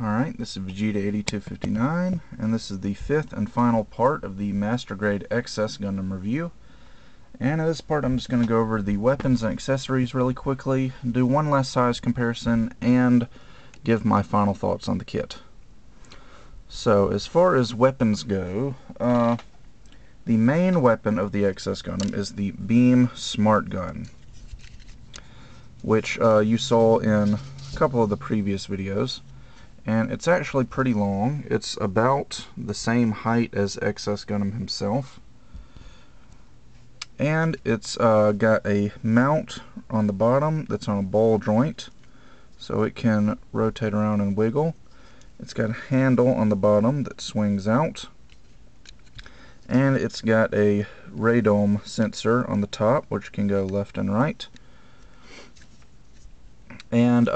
Alright, this is pt05, and this is the fifth and final part of the Master Grade XS Gundam review. And in this part I'm just going to go over the weapons and accessories really quickly, do one last size comparison, and give my final thoughts on the kit. So as far as weapons go, the main weapon of the XS Gundam is the Beam Smart Gun, which you saw in a couple of the previous videos. And it's actually pretty long. It's about the same height as XS Gundam himself. And it's got a mount on the bottom that's on a ball joint, so it can rotate around and wiggle. It's got a handle on the bottom that swings out. And it's got a radome sensor on the top, which can go left and right. And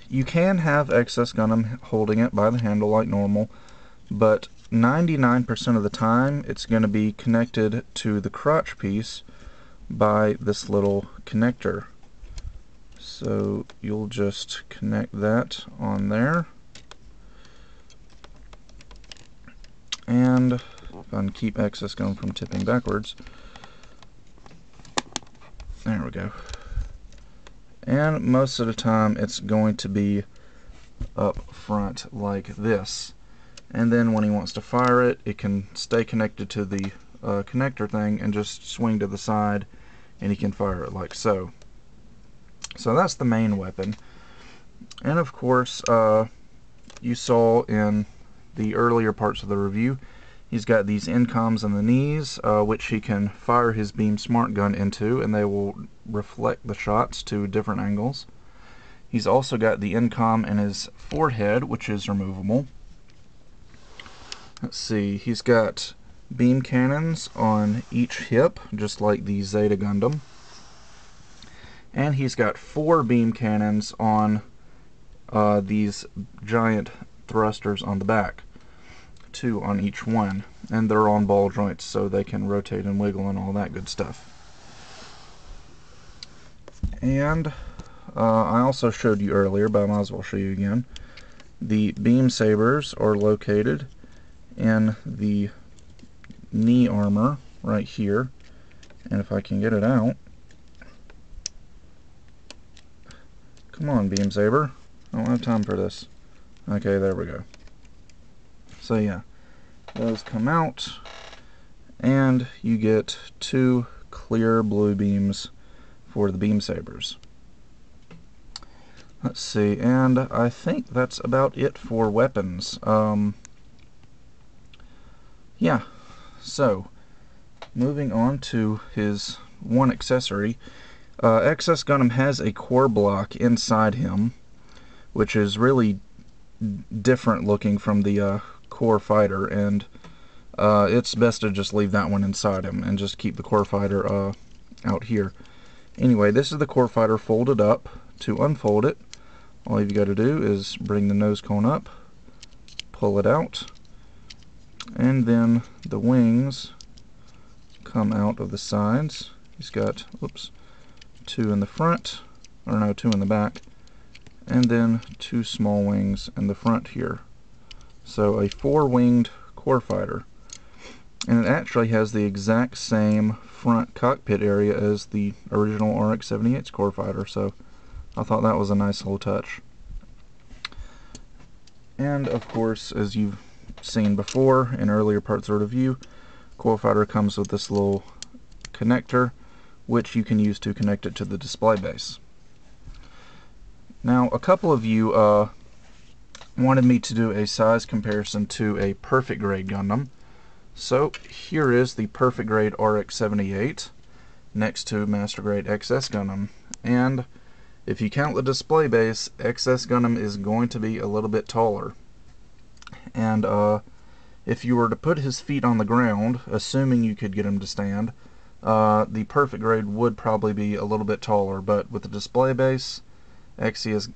you can have XS Gundam holding it by the handle like normal, but 99% of the time it's going to be connected to the crotch piece by this little connector. So you'll just connect that on there, and if I can keep XS Gundam from tipping backwards, there we go. And most of the time it's going to be up front like this, and then when he wants to fire it, it can stay connected to the connector thing and just swing to the side, and he can fire it like so. So that's the main weapon. And of course, you saw in the earlier parts of the review, he's got these incoms on the knees, which he can fire his Beam Smart Gun into, and they will reflect the shots to different angles. He's also got the incom in his forehead, which is removable. Let's see, he's got beam cannons on each hip, just like the Zeta Gundam. And he's got 4 beam cannons on these giant thrusters on the back. 2 on each one, and they're on ball joints, so they can rotate and wiggle and all that good stuff. And I also showed you earlier, but I might as well show you again. The beam sabers are located in the knee armor right here, and if I can get it out, come on, beam saber, I don't have time for this. Okay, there we go. So yeah, those come out, and you get 2 clear blue beams for the beam sabers. Let's see, and I think that's about it for weapons. Yeah, so moving on to his one accessory, XS Gundam has a core block inside him, which is really different looking from the core fighter, and it's best to just leave that one inside him and just keep the core fighter out here. Anyway, this is the core fighter folded up. To unfold it, all you've got to do is bring the nose cone up, pull it out, and then the wings come out of the sides. He's got, oops, 2 in the front, or no, 2 in the back, and then 2 small wings in the front here. So a 4-winged core fighter, and it actually has the exact same front cockpit area as the original RX-78's core fighter, so I thought that was a nice little touch. And of course, as you've seen before in earlier parts of the review, core fighter comes with this little connector, which you can use to connect it to the display base. Now, a couple of you wanted me to do a size comparison to a perfect grade Gundam. So here is the perfect grade RX-78 next to Master Grade XS Gundam, and if you count the display base, XS Gundam is going to be a little bit taller. And if you were to put his feet on the ground, assuming you could get him to stand, the perfect grade would probably be a little bit taller, but with the display base, XS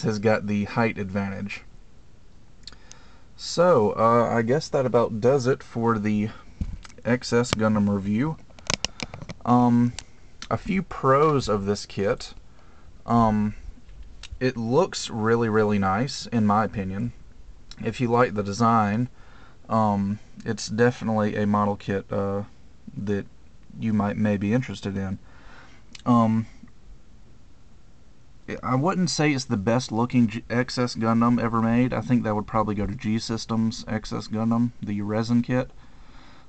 has got the height advantage. So, I guess that about does it for the XS Gundam review. A few pros of this kit. it looks really, really nice, in my opinion. If you like the design, it's definitely a model kit that you may be interested in. I wouldn't say it's the best looking XS Gundam ever made. I think that would probably go to G Systems XS Gundam, the resin kit.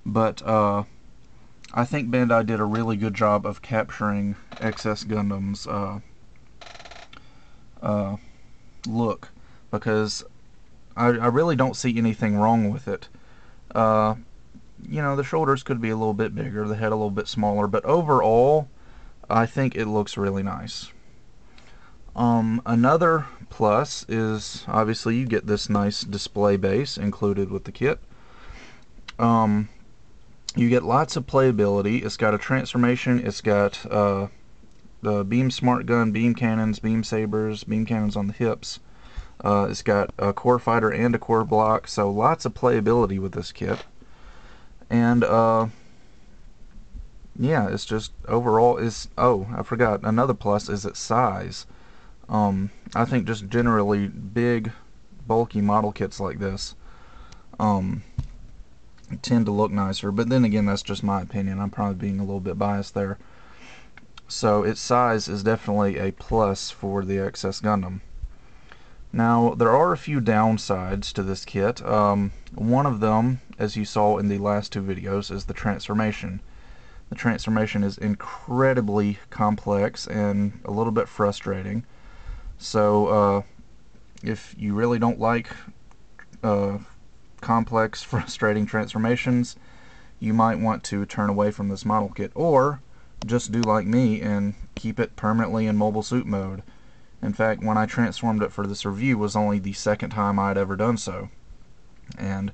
But I think Bandai did a really good job of capturing XS Gundam's look, because I really don't see anything wrong with it. You know, the shoulders could be a little bit bigger, the head a little bit smaller, but overall, I think it looks really nice. Another plus is obviously you get this nice display base included with the kit. You get lots of playability. It's got a transformation. It's got the beam smart gun, beam cannons, beam sabers, beam cannons on the hips. It's got a core fighter and a core block, so lots of playability with this kit. And yeah, it's just overall is, oh, I forgot, another plus is its size. I think just generally big, bulky model kits like this tend to look nicer, but then again, that's just my opinion. I'm probably being a little bit biased there. So its size is definitely a plus for the XS Gundam. Now, there are a few downsides to this kit. One of them, as you saw in the last two videos, is the transformation. The transformation is incredibly complex and a little bit frustrating. So if you really don't like complex, frustrating transformations, you might want to turn away from this model kit, or just do like me and keep it permanently in mobile suit mode. In fact, when I transformed it for this review was only the second time I'd ever done so, and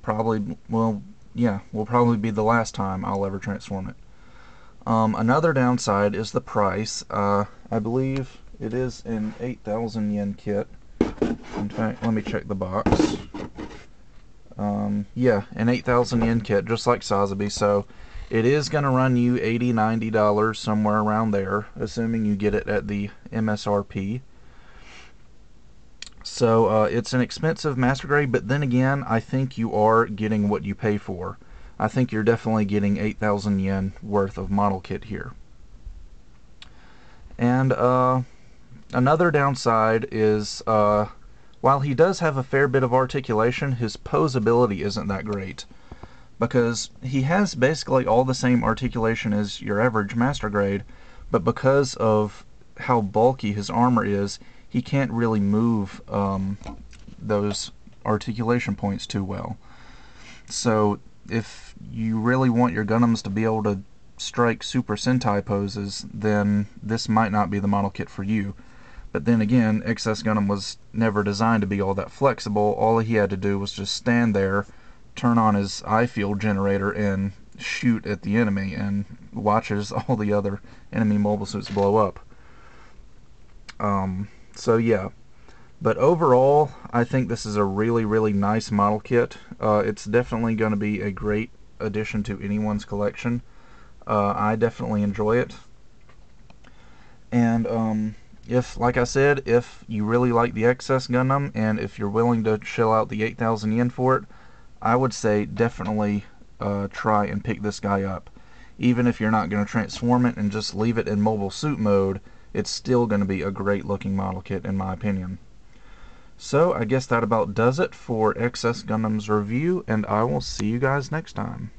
probably, well, yeah, will probably be the last time I'll ever transform it. Another downside is the price. I believe it is an 8,000 yen kit. In fact, let me check the box. Yeah, an 8,000 yen kit, just like Sazabi, so it is going to run you $80, $90, somewhere around there, assuming you get it at the MSRP. So it's an expensive master grade, but then again, I think you are getting what you pay for. I think you're definitely getting 8,000 yen worth of model kit here. And another downside is, while he does have a fair bit of articulation, his posability isn't that great, because he has basically all the same articulation as your average master grade, but because of how bulky his armor is, he can't really move those articulation points too well. So if you really want your Gundams to be able to strike Super Sentai poses, then this might not be the model kit for you. But then again, XS Gundam was never designed to be all that flexible. All he had to do was just stand there, turn on his eye field generator, and shoot at the enemy, and watches all the other enemy mobile suits blow up. So yeah, but overall, I think this is a really, really nice model kit. It's definitely going to be a great addition to anyone's collection. I definitely enjoy it. And if, like I said, if you really like the XS Gundam, and if you're willing to shell out the 8,000 yen for it, I would say definitely try and pick this guy up. Even if you're not going to transform it and just leave it in mobile suit mode, it's still going to be a great looking model kit, in my opinion. So I guess that about does it for XS Gundam's review, and I will see you guys next time.